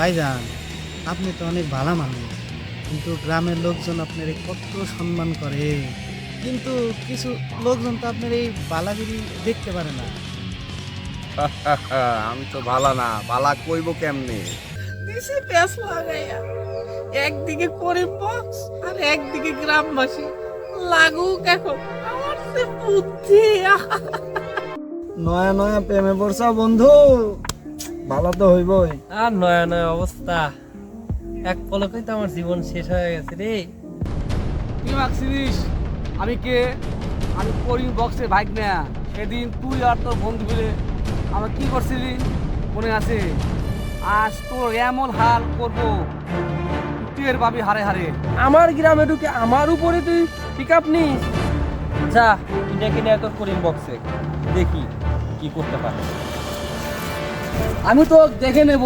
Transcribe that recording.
ভাইজান, আপনি তো অনেক ভালো মানুষ, কিন্তু গ্রামের লোকজন আপনার কত সম্মান করে, কিন্তু কিছু লোকজন তো আপনার এই বালাগিরি দেখতে পারে না। আমি তো ভালা না, ভালা কইব কেমনে? দিছে প্যাস লাগাইয়া, একদিকে করিম বক্স আর একদিকে গ্রামবাসী, লাগুক এখন আমার সে বুদ্ধি। নয়া নয়া প্রেমে পড়ছা বন্ধু, ভালো তো হইবই। আর নয়া নয়া অবস্থা, এক পলকেই তো আমার জীবন শেষ হয়ে গেছে রে। কি ভাবছিস আমি কে? আমি করিম বক্সের বাইক নেয়া। সেদিন তুই আর তোর বন্ধু মিলে আমার কি করছিলি মনে আছে? আজ তোর এমন হাল করবো, তুই এর পাবি হারে হারে। আমার গ্রামে ঢুকে আমার উপরে তুই পিক আপ নিস? যা ডেকে নিয়ে তোর করিম বক্সে, দেখি কি করতে পারে। আমি তো দেখে নেব।